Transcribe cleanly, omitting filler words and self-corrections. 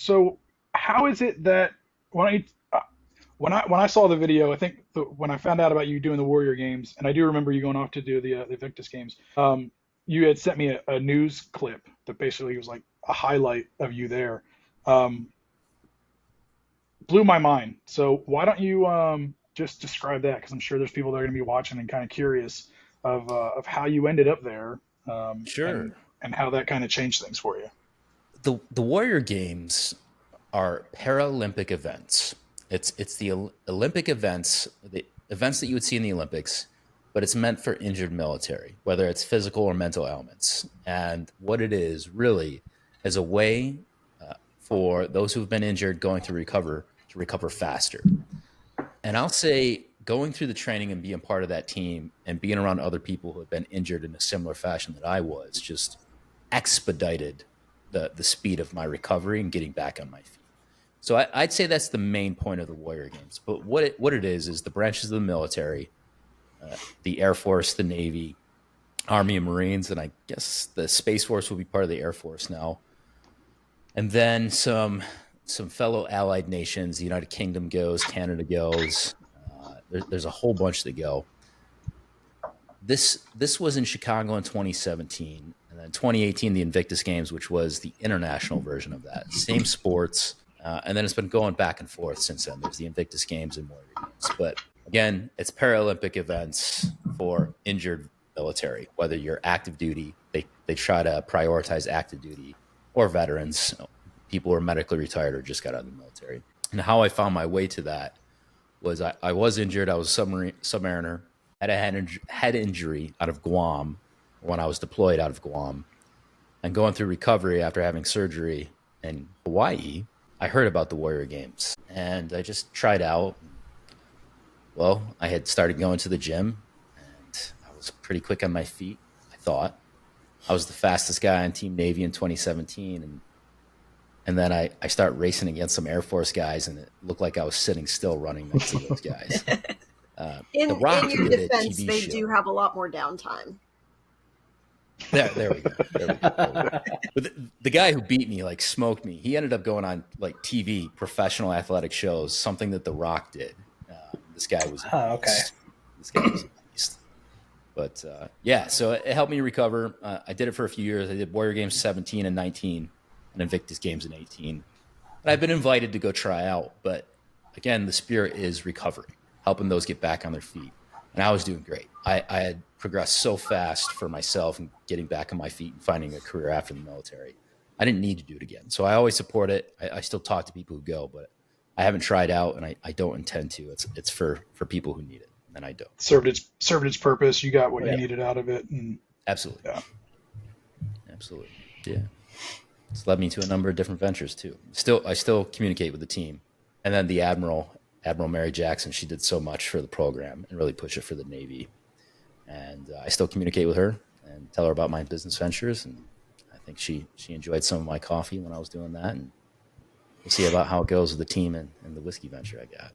So how is it that when I when I saw the video, I think when I found out about you doing the Warrior games, and I do remember you going off to do the Invictus games, you had sent me a news clip that basically was like a highlight of you there. Um, Blew my mind. So why don't you just describe that? Because I'm sure there's people that are going to be watching and kind of curious of how you ended up there, Sure. and how that kind of changed things for you. The Warrior Games are Paralympic events. It's the Olympic events, the events that you would see in the Olympics, but it's meant for injured military, whether it's physical or mental ailments. And what it is really is a way for those who've been injured going to recover faster. And I'll say going through the training and being part of that team and being around other people who have been injured in a similar fashion that I was just expedited the speed of my recovery and getting back on my feet. So I'd say that's the main point of the Warrior Games. But what it is the branches of the military, the Air Force, the Navy, Army and Marines, and I guess the Space Force will be part of the Air Force now. And then some fellow allied nations, the United Kingdom goes, Canada goes. There's a whole bunch that go. This was in Chicago in 2017, and then 2018 the Invictus Games, which was the international version of that. Same sports, and then it's been going back and forth since then. There's the Invictus Games and Warrior Games, but again, it's Paralympic events for injured military. Whether you're active duty, they try to prioritize active duty, or veterans, people who are medically retired or just got out of the military. And how I found my way to that was I was injured. I was a submariner. Had a head injury out of Guam when I was deployed out of Guam, and going through recovery after having surgery in Hawaii. I heard about the Warrior Games and I just tried out. Well, I had started going to the gym and I was pretty quick on my feet. I thought I was the fastest guy on Team Navy in 2017, and then I start racing against some Air Force guys, and it looked like I was sitting still running next to those guys. The In Rock your did a defense, TV they do show. have a lot more downtime. There we go. There we go. There we go. But the guy who beat me, like smoked me, he ended up going on like TV, professional athletic shows, something that The Rock did. This guy was a Oh, okay. beast. This guy was a beast. But yeah, so it helped me recover. I did it for a few years. I did Warrior Games 17 and 19, and Invictus Games in 18. And I've been invited to go try out, but again, the spirit is recovery, helping those get back on their feet. And I was doing great. I had progressed so fast for myself and getting back on my feet and finding a career after the military. I didn't need to do it again. So I always support it. I still talk to people who go, but I haven't tried out and I don't intend to. It's for people who need it, and I don't. Served its purpose. You got what you Yep. needed out of it, and Absolutely. yeah. Absolutely. Yeah. It's led me to a number of different ventures too. I still communicate with the team. And then the Admiral Mary Jackson, she did so much for the program and really push it for the Navy. And I still communicate with her and tell her about my business ventures. And I think she enjoyed some of my coffee when I was doing that. And we'll see about how it goes with the team and the whiskey venture I got.